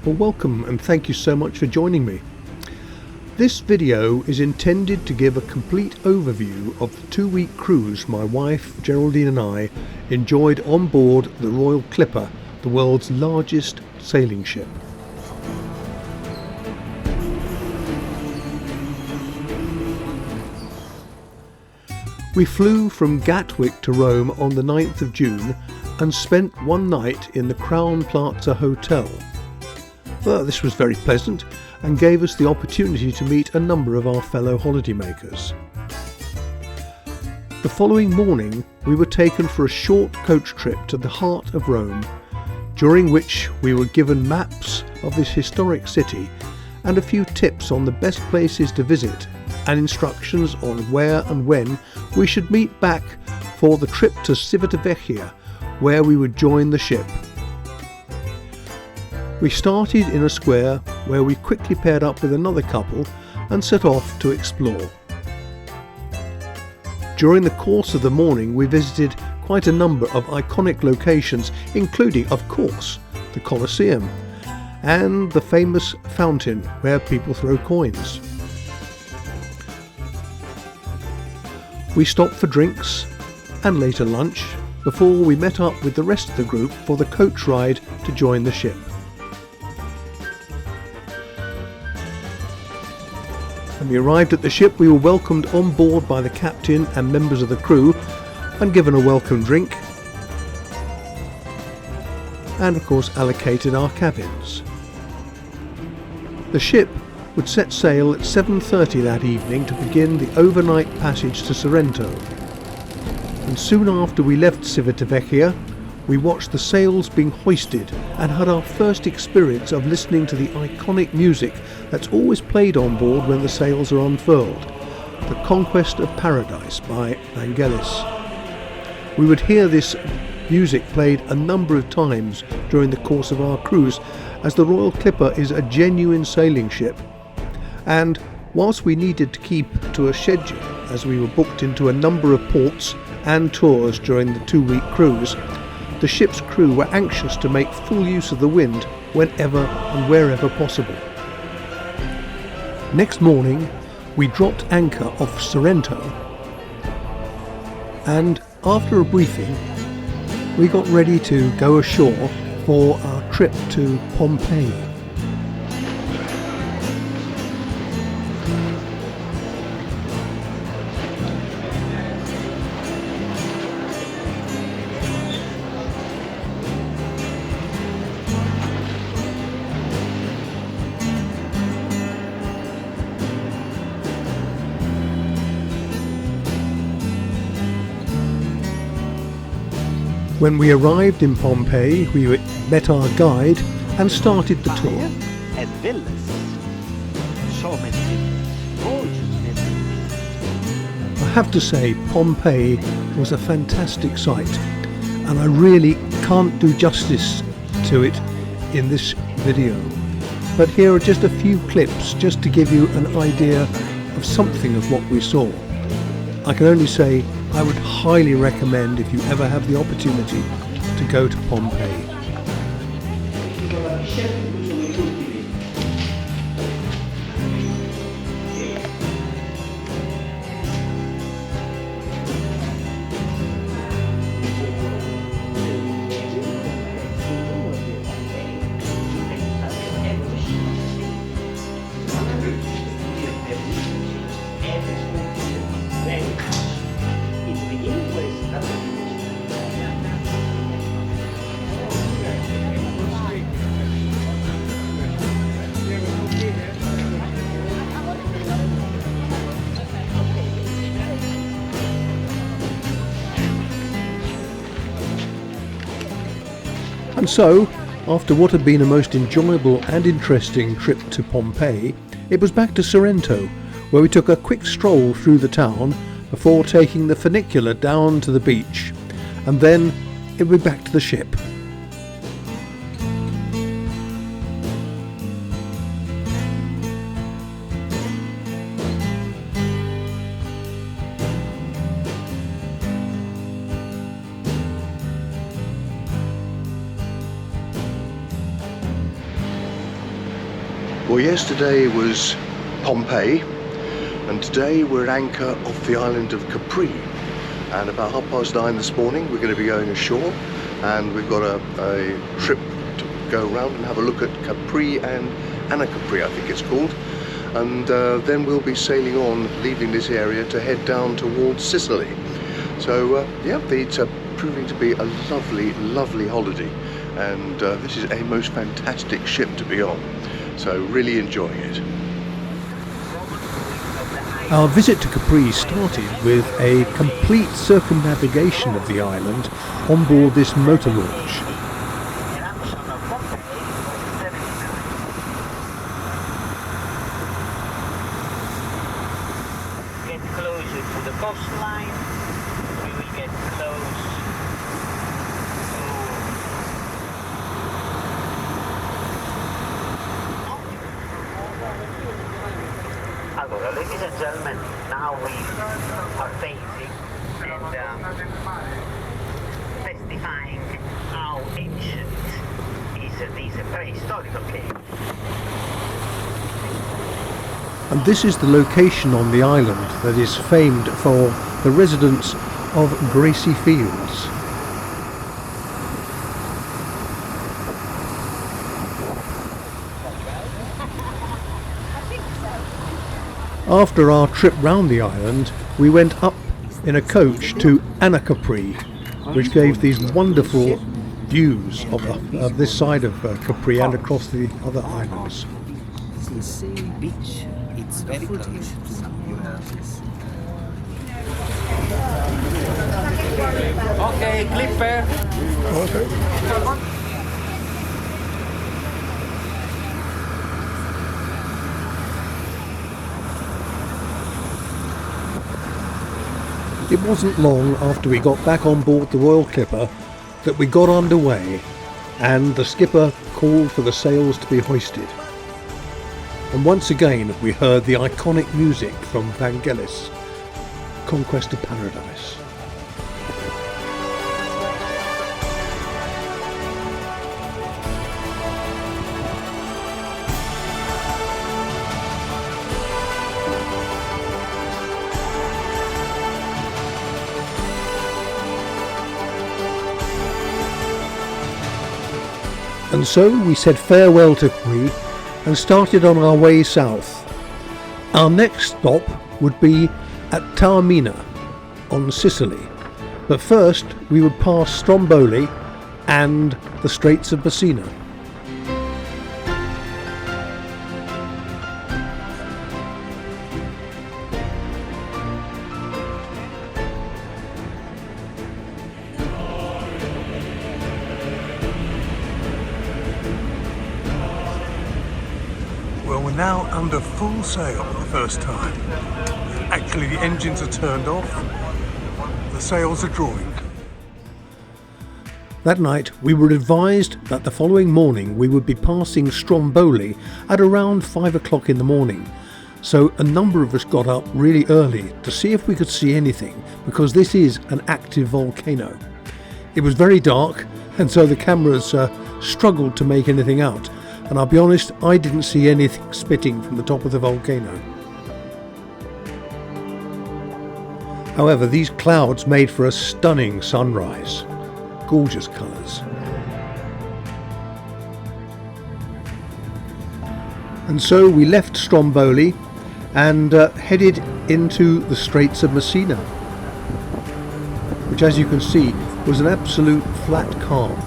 Well, welcome and thank you so much for joining me. This video is intended to give a complete overview of the 2-week cruise my wife Geraldine and I enjoyed on board the Royal Clipper, the world's largest sailing ship. We flew from Gatwick to Rome on the 9th of June and spent one night in the Crown Plaza Hotel. Well, this was very pleasant and gave us the opportunity to meet a number of our fellow holidaymakers. The following morning we were taken for a short coach trip to the heart of Rome, during which we were given maps of this historic city and a few tips on the best places to visit and instructions on where and when we should meet back for the trip to Civitavecchia, where we would join the ship. We started in a square where we quickly paired up with another couple and set off to explore. During the course of the morning we visited quite a number of iconic locations, including, of course, the Colosseum and the famous fountain where people throw coins. We stopped for drinks and later lunch before we met up with the rest of the group for the coach ride to join the ship. When we arrived at the ship, we were welcomed on board by the captain and members of the crew and given a welcome drink, and of course allocated our cabins. The ship would set sail at 7:30 that evening to begin the overnight passage to Sorrento, and soon after we left Civitavecchia we watched the sails being hoisted and had our first experience of listening to the iconic music that's always played on board when the sails are unfurled, The Conquest of Paradise by Vangelis. We would hear this music played a number of times during the course of our cruise, as the Royal Clipper is a genuine sailing ship, and whilst we needed to keep to a schedule as we were booked into a number of ports and tours during the 2-week cruise, the ship's crew were anxious to make full use of the wind whenever and wherever possible. Next morning we dropped anchor off Sorrento, and after a briefing we got ready to go ashore for our trip to Pompeii. When we arrived in Pompeii, we met our guide and started the tour. And villas. So many gorgeous villas. I have to say, Pompeii was a fantastic sight, and I really can't do justice to it in this video. But here are just a few clips just to give you an idea of something of what we saw. I can only say I would highly recommend, if you ever have the opportunity, to go to Pompeii. And so, after what had been a most enjoyable and interesting trip to Pompeii, it was back to Sorrento, where we took a quick stroll through the town before taking the funicular down to the beach, and then it would be back to the ship. Well, yesterday was Pompeii, and today we're at anchor off the island of Capri. And about 9:30 this morning, we're going to be going ashore, and we've got a trip to go around and have a look at Capri and Capri, I think it's called. And then we'll be sailing on, leaving this area to head down towards Sicily. So yeah, it's proving to be a lovely, lovely holiday, and this is a most fantastic ship to be on. So really enjoying it. Our visit to Capri started with a complete circumnavigation of the island on board this motor launch. Get closer to the coastline. We will get close Allora, ladies and gentlemen, now we are facing and testifying how ancient is this prehistoric cave. And this is the location on the island that is famed for the residents of grassy fields. After our trip round the island, we went up in a coach to Capri, which gave these wonderful views of this side of Capri and across the other islands. Sicily beach, it's very close to Okay, Clipper. Okay. It wasn't long after we got back on board the Royal Clipper that we got underway, and the skipper called for the sails to be hoisted. And once again we heard the iconic music from Vangelis, Conquest of Paradise. And so we said farewell to Capri and started on our way south. Our next stop would be at Taormina on Sicily, but first we would pass Stromboli and the Straits of Messina. Well, we're now under full sail for the first time. Actually, the engines are turned off, the sails are drawing. That night, we were advised that the following morning we would be passing Stromboli at around 5 o'clock in the morning. So a number of us got up really early to see if we could see anything, because this is an active volcano. It was very dark, and so the cameras struggled to make anything out. And I'll be honest, I didn't see anything spitting from the top of the volcano. However, these clouds made for a stunning sunrise. Gorgeous colours. And so we left Stromboli and headed into the Straits of Messina, which, as you can see, was an absolute flat calm.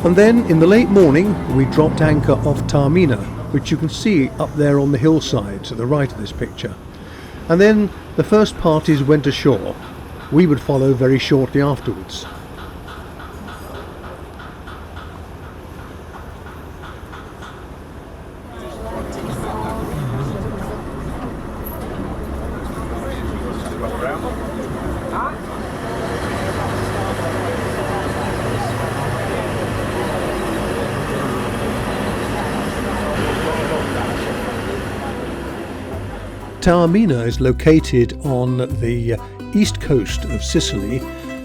And then in the late morning we dropped anchor off Taormina, which you can see up there on the hillside to the right of this picture. And then the first parties went ashore. We would follow very shortly afterwards. Taormina is located on the east coast of Sicily,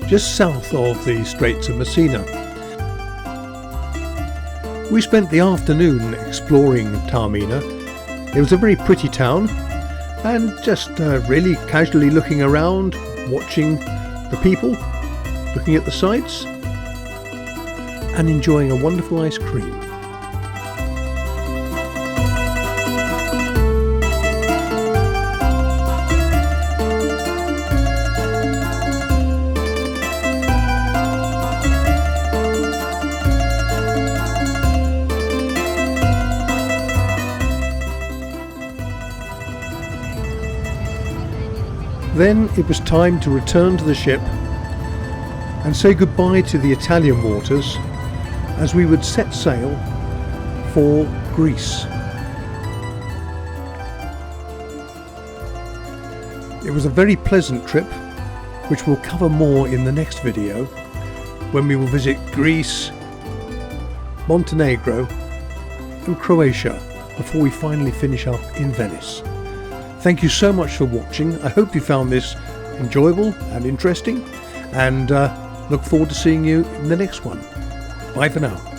just south of the Straits of Messina. We spent the afternoon exploring Taormina. It was a very pretty town, and just really casually looking around, watching the people, looking at the sights, and enjoying a wonderful ice cream. Then it was time to return to the ship and say goodbye to the Italian waters as we would set sail for Greece. It was a very pleasant trip, which we'll cover more in the next video, when we will visit Greece, Montenegro and Croatia before we finally finish up in Venice. Thank you so much for watching. I hope you found this enjoyable and interesting, and look forward to seeing you in the next one. Bye for now.